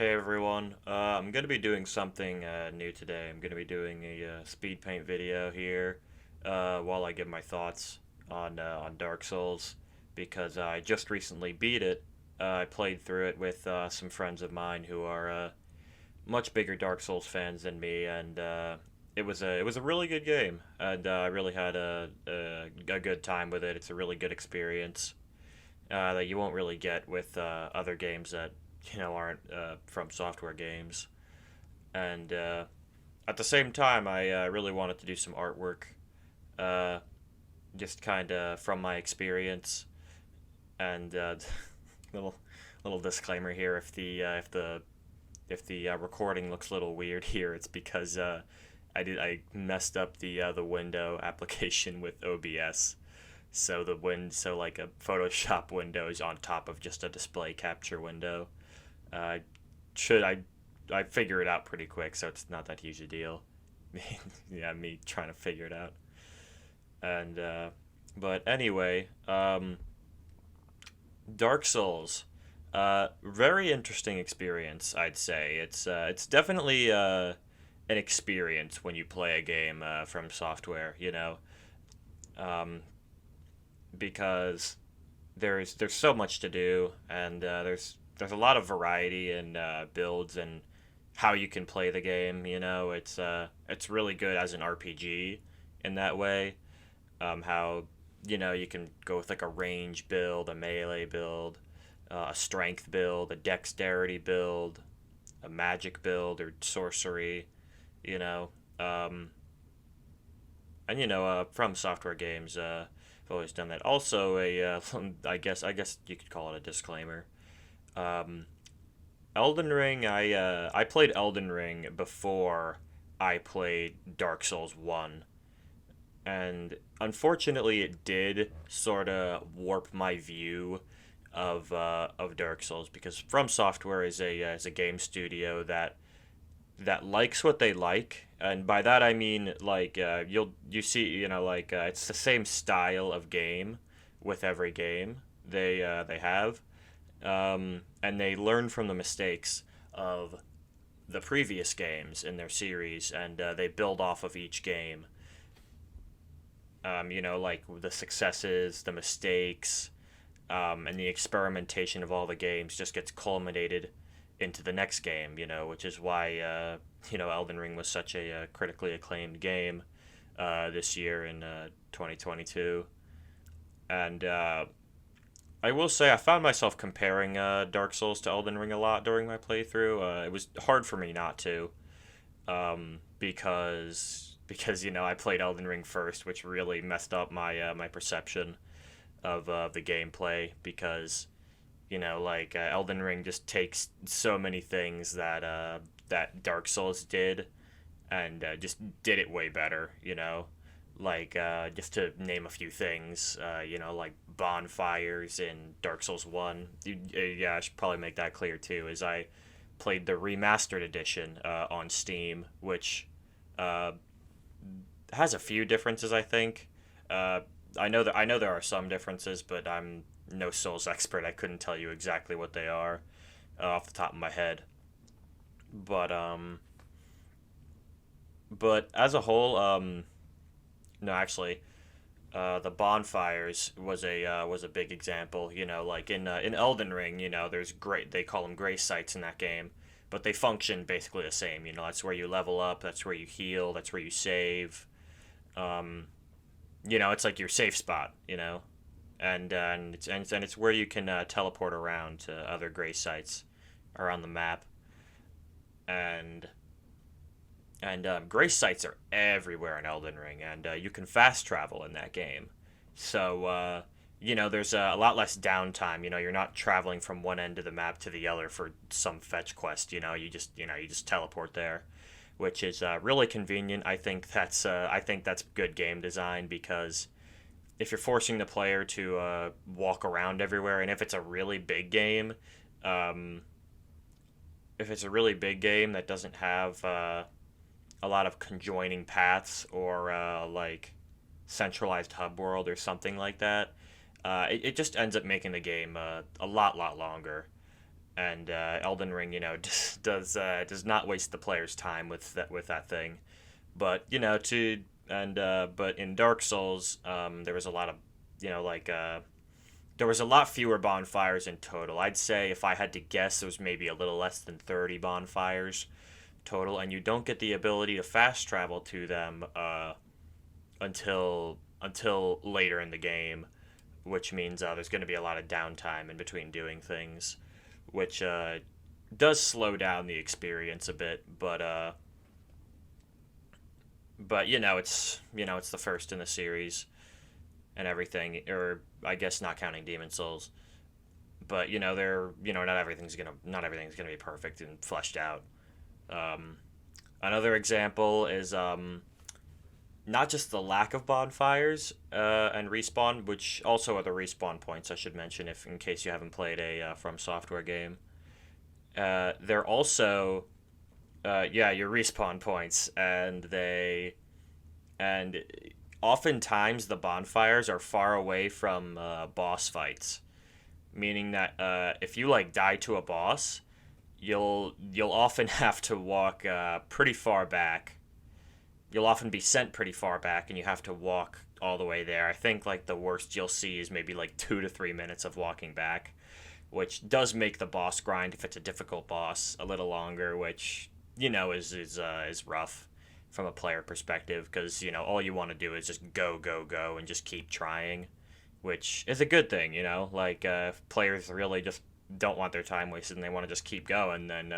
Hey everyone, I'm going to be doing something new today. I'm going to be doing a speed paint video here while I give my thoughts on Dark Souls because I just recently beat it. I played through it with some friends of mine who are much bigger Dark Souls fans than me, and it was a really good game, and I really had a good time with it. It's a really good experience that you won't really get with other games that aren't from software games. And at the same time, I really wanted to do some artwork, uh, just kind of from my experience. And little little disclaimer here: if the recording looks a little weird here, it's because I messed up the window application with OBS. So like a Photoshop window is on top of just a display capture window. Uh, should I figure it out pretty quick, so it's not that huge a deal. Yeah, me trying to figure it out. And but anyway, Dark Souls, very interesting experience. I'd say it's definitely an experience when you play a game from software. Um, because there's so much to do, and there's a lot of variety in builds and how you can play the game. It's really good as an RPG in that way. How you can go with like a range build, a melee build, a strength build, a dexterity build, a magic build, or sorcery. You know, um, and from software games. I've always done that. Also, I guess you could call it a disclaimer. Um, Elden Ring. I played Elden Ring before I played Dark Souls One, and unfortunately, it did sort of warp my view of Dark Souls because From Software is a game studio that likes what they like, and by that I mean like you see like it's the same style of game with every game they have, and they learn from the mistakes of the previous games in their series, and they build off of each game. Like the successes, the mistakes, and the experimentation of all the games just gets culminated into the next game, which is why Elden Ring was such a critically acclaimed game this year in 2022. And I will say I found myself comparing Dark Souls to Elden Ring a lot during my playthrough. It was hard for me not to, because I played Elden Ring first, which really messed up my perception of the gameplay because like Elden Ring just takes so many things that Dark Souls did and just did it way better. Like just to name a few things, like bonfires in Dark Souls One. Yeah, I should probably make that clear too. Is I played the remastered edition on Steam, which uh, has a few differences. I think. I know there are some differences, but I'm no Souls expert. I couldn't tell you exactly what they are off the top of my head. But as a whole, no, actually, the bonfires was a big example. Like in Elden Ring, there's great they call them grace sites in that game, but they function basically the same. That's where you level up, that's where you heal, that's where you save. Um, it's like your safe spot. And it's where you can teleport around to other grace sites around the map, and grace sites are everywhere in Elden Ring, and you can fast travel in that game. So there's a lot less downtime. You're not traveling from one end of the map to the other for some fetch quest. You just teleport there, which is really convenient. I think that's good game design because if you're forcing the player to walk around everywhere, and um, if it's a really big game that doesn't have a lot of conjoining paths or like centralized hub world or something like that, it just ends up making the game a lot longer. and Elden Ring, does not waste the player's time with that thing. But but in Dark Souls, there was a lot of there was a lot fewer bonfires in total. I'd say if I had to guess, it was maybe a little less than 30 bonfires total, and you don't get the ability to fast travel to them until later in the game, which means there's going to be a lot of downtime in between doing things, which does slow down the experience a bit. But it's the first in the series and everything, or I guess not counting Demon Souls. But not everything's gonna be perfect and fleshed out. Um, Another example is not just the lack of bonfires and respawn, which also are the respawn points I should mention if in case you haven't played a From Software game. They're also your respawn points, and oftentimes the bonfires are far away from boss fights, meaning that if you like die to a boss, you'll often have to walk pretty far back. You'll often be sent pretty far back, and you have to walk all the way there. I think like the worst you'll see is maybe like 2 to 3 minutes of walking back, which does make the boss grind if it's a difficult boss a little longer, which is rough from a player perspective because all you want to do is just go go go and just keep trying, which is a good thing. Like if players really just don't want their time wasted and they want to just keep going, then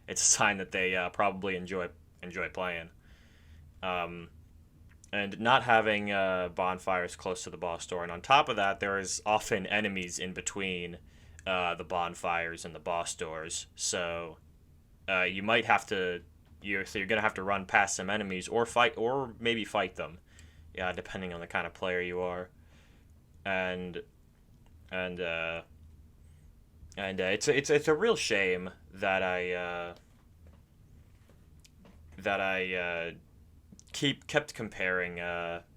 it's a sign that they probably enjoy playing. Um, and not having bonfires close to the boss door, and on top of that, there is often enemies in between the bonfires and the boss doors. So you might have to you're gonna have to run past some enemies or maybe fight them, yeah, depending on the kind of player you are, and and it's a real shame that I kept comparing.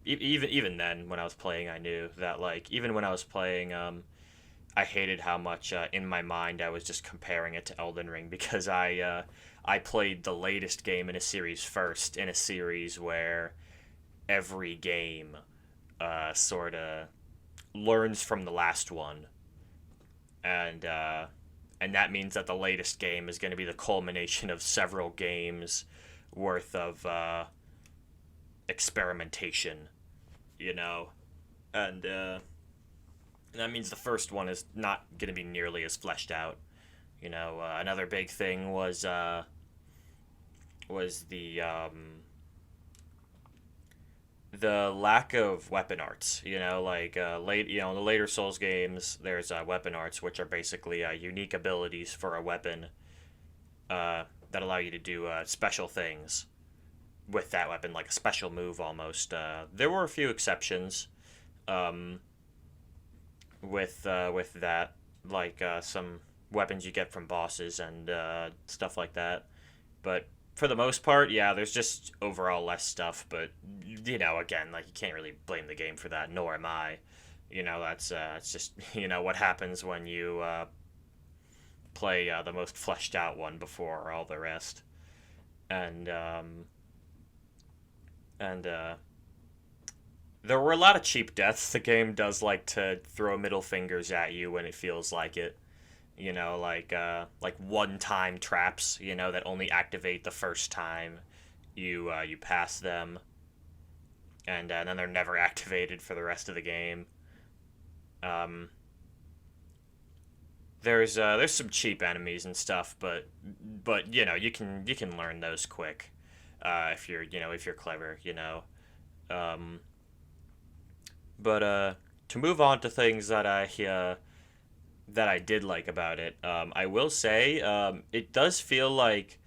Even then, when I was playing, I knew that like even when I was playing, I hated how much in my mind I was just comparing it to Elden Ring because I played the latest game in a series first in a series where every game sort of learns from the last one, and that means that the latest game is going to be the culmination of several games worth of experimentation, you know, and that means the first one is not going to be nearly as fleshed out. Another big thing was the lack of weapon arts. The later Souls games, there's weapon arts, which are basically unique abilities for a weapon that allow you to do special things with that weapon, like a special move almost. There were a few exceptions um, with that, like some weapons you get from bosses and stuff like that. But for the most part, yeah, there's just overall less stuff. But again, like you can't really blame the game for that, nor am I. That's it's just what happens when you play the most fleshed out one before all the rest, and and there were a lot of cheap deaths. The game does like to throw middle fingers at you when it feels like it. Like one-time traps. That only activate the first time you pass them, and then they're never activated for the rest of the game. Um, there's some cheap enemies and stuff, but you can learn those quick if you're clever. Um, but to move on to things that I did like about it, I will say it does feel like,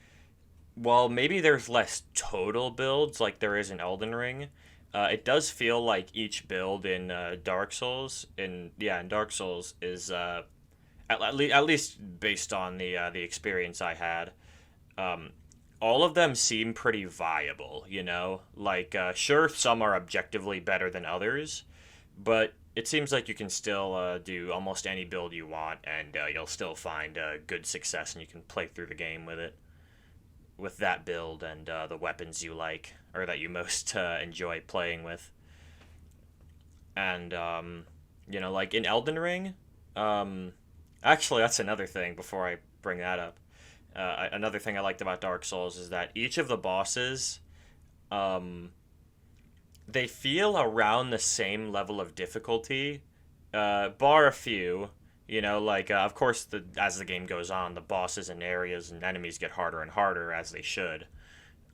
well, maybe there's less total builds like there is in Elden Ring. It does feel like each build in Dark Souls is at least based on the experience I had. Um, all of them seem pretty viable. Like sure, some are objectively better than others, but it seems like you can still do almost any build you want, and you'll still find good success, and you can play through the game with it, with that build and the weapons you like or that you most enjoy playing with. And like in Elden Ring, um, actually that's another thing. Before I bring that up, another thing I liked about Dark Souls is that each of the bosses, um, they feel around the same level of difficulty, bar a few. Of course, as the game goes on, the bosses and areas and enemies get harder and harder as they should.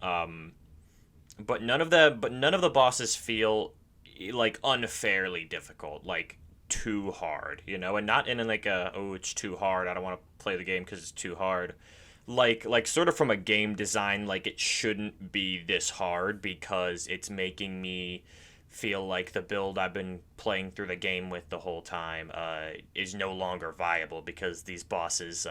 Um, but none of the bosses feel like unfairly difficult, like too hard, and not in like a, oh, it's too hard, I don't want to play the game because it's too hard. Like sort of from a game design, like it shouldn't be this hard because it's making me feel like the build I've been playing through the game with the whole time is no longer viable because these bosses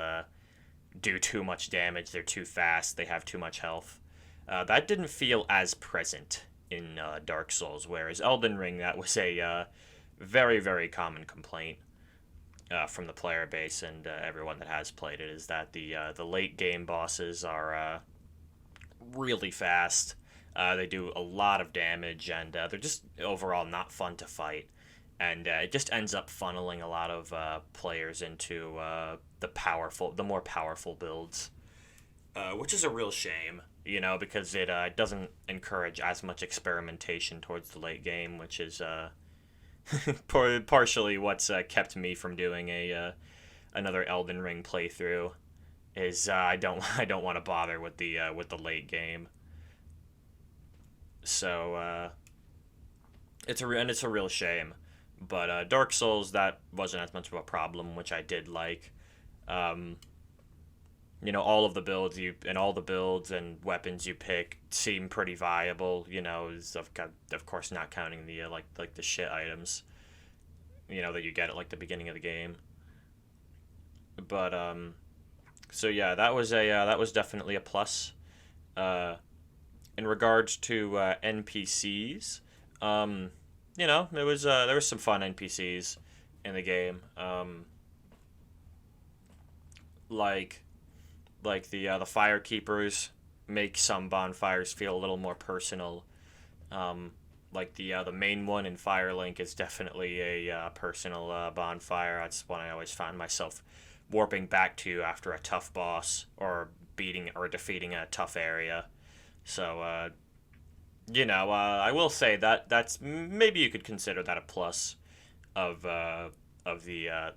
do too much damage, they're too fast, they have too much health. That didn't feel as present in Dark Souls, whereas Elden Ring, that was a very, very common complaint from the player base and everyone that has played it, is that the late game bosses are really fast. They do a lot of damage, and they're just overall not fun to fight. And it just ends up funneling a lot of players into the more powerful builds, which is a real shame, because it doesn't encourage as much experimentation towards the late game, which is partially what's kept me from doing a another Elden Ring playthrough. Is I don't want to bother with the late game. So it's a real shame. But Dark Souls, that wasn't as much of a problem, which I did like. Um, all of the builds all the builds and weapons you pick seem pretty viable. Of course not counting the like the shit items, that you get at like the beginning of the game. But so yeah, that was definitely a plus. Uh, in regards to NPCs, there was some fun NPCs in the game. Like the fire keepers make some bonfires feel a little more personal. Like the main one in Firelink is definitely a personal bonfire. That's one I always find myself warping back to after a tough boss or beating or defeating a tough area. So I will say that that's maybe you could consider that a plus of the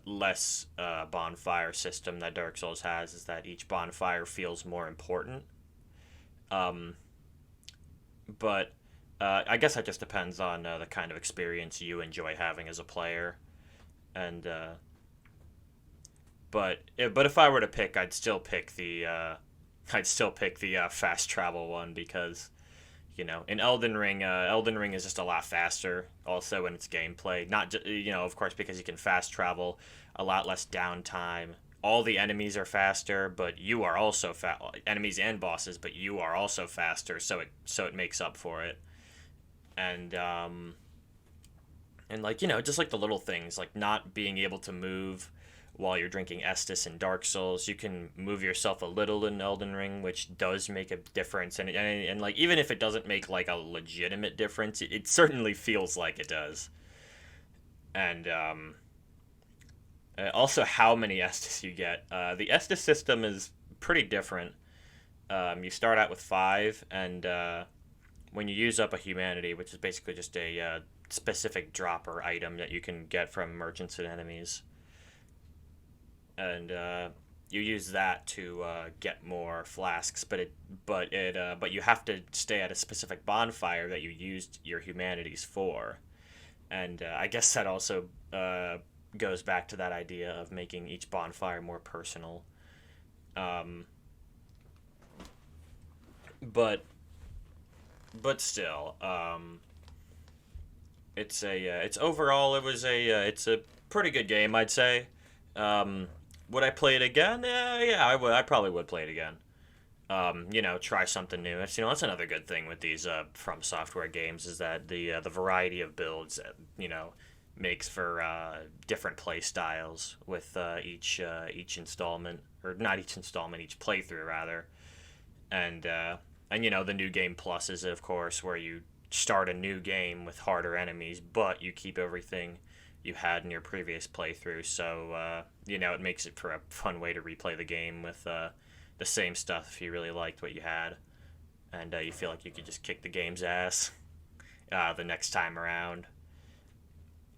less bonfire system that Dark Souls has, is that each bonfire feels more important. Um, but I guess that just depends on the kind of experience you enjoy having as a player, and but if I were to pick, I'd still pick the fast travel one because in Elden Ring is just a lot faster. Also in its gameplay, not of course, because you can fast travel, a lot less downtime. All the enemies are faster, but you are also enemies and bosses, but you are also faster. So it makes up for it. And just like the little things, like not being able to move while you're drinking Estus in Dark Souls. You can move yourself a little in Elden Ring, which does make a difference. And like, even if it doesn't make like a legitimate difference, it certainly feels like it does. And also how many Estus you get. The Estus system is pretty different. You start out with 5, and when you use up a humanity, which is basically just a specific dropper item that you can get from merchants and enemies, and you use that to get more flasks, but you have to stay at a specific bonfire that you used your humanities for, and I guess that also goes back to that idea of making each bonfire more personal. Um, but still, it's overall it's a pretty good game, I'd say. Would I play it again? Yeah, I would. I probably would play it again. Try something new. That's another good thing with these From Software games, is that the variety of builds. makes for different play styles with each installment, or not each installment, each playthrough rather, and and the new game pluses, of course, where you start a new game with harder enemies, but you keep everything you had in your previous playthrough. So it makes it for a fun way to replay the game with the same stuff if you really liked what you had, and you feel like you could just kick the game's ass the next time around.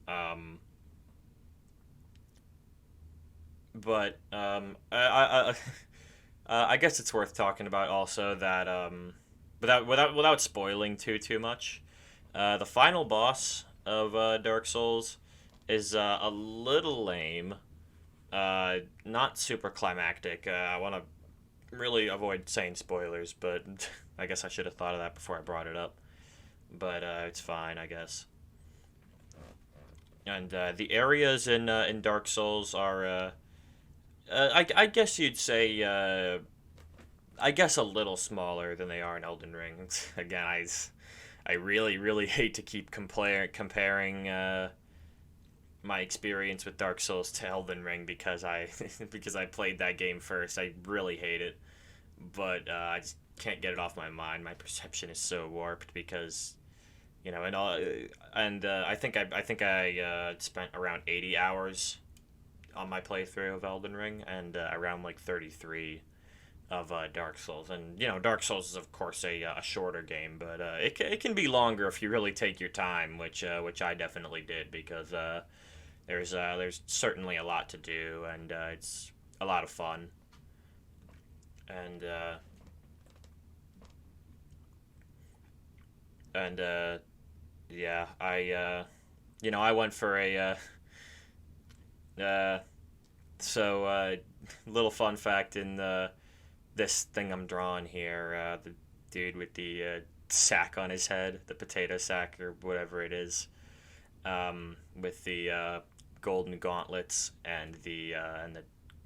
Um, but I guess it's worth talking about also that without spoiling too much, the final boss of Dark Souls is a little lame. Not super climactic. I want to really avoid saying spoilers, but I guess I should have thought of that before I brought it up. But it's fine, I guess. And the areas in Dark Souls are, I guess you'd say, I guess a little smaller than they are in Elden Ring. Again, I really hate to keep comparing my experience with Dark Souls to Elden Ring because I because I played that game first. I really hate it, but I just can't get it off my mind. My perception is so warped because I think I spent around 80 hours on my playthrough of Elden Ring and around like 33 of Dark Souls. And Dark Souls is of course a shorter game, but it can be longer if you really take your time, which I definitely did because there's certainly a lot to do, and it's a lot of fun. And and yeah, I went for a uh, so little fun fact in this thing I'm drawing here, the dude with the sack on his head, the potato sack or whatever it is, with the golden gauntlets and the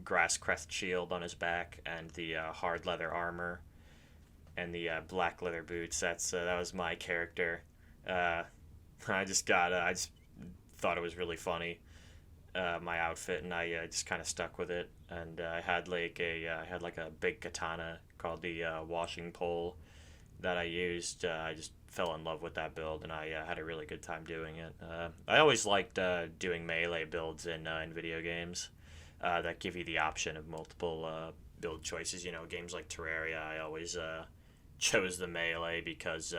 grass crest shield on his back and the hard leather armor and the black leather boots. That was my character. Uh, I just thought it was really funny, my outfit, and I just kind of stuck with it. And I had like a big katana called the washing pole that I used. I just fell in love with that build, and I had a really good time doing it. I always liked doing melee builds in video games that give you the option of multiple build choices. Games like Terraria, I always chose the melee because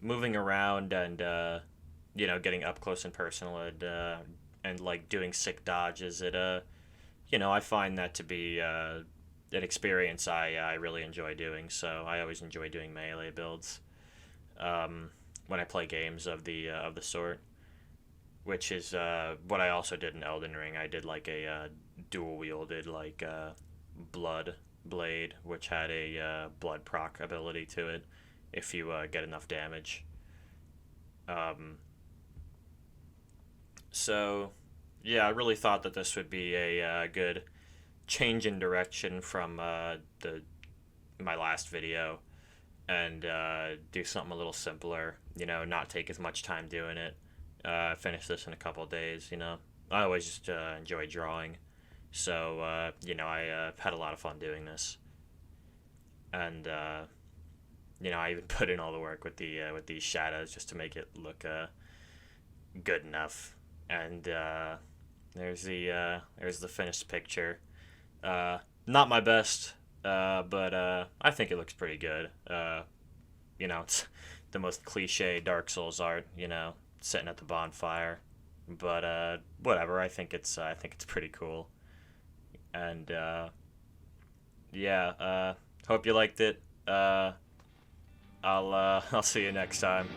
moving around and getting up close and personal and like doing sick dodges, I find that to be an experience I really enjoy doing. So I always enjoy doing melee builds when I play games of the sort, which is what I also did in Elden Ring. I did like a dual wielded like blood blade, which had a blood proc ability to it if you get enough damage. Um, so yeah, I really thought that this would be a good change in direction from the my last video, and do something a little simpler. Not take as much time doing it. Finish this in a couple of days. I always just enjoy drawing, so I had a lot of fun doing this, and I even put in all the work with these shadows just to make it look good enough. And there's the finished picture. Not my best, but I think it looks pretty good. It's the most cliche Dark Souls art. Sitting at the bonfire, but whatever. I think it's pretty cool. And yeah, hope you liked it. I'll see you next time.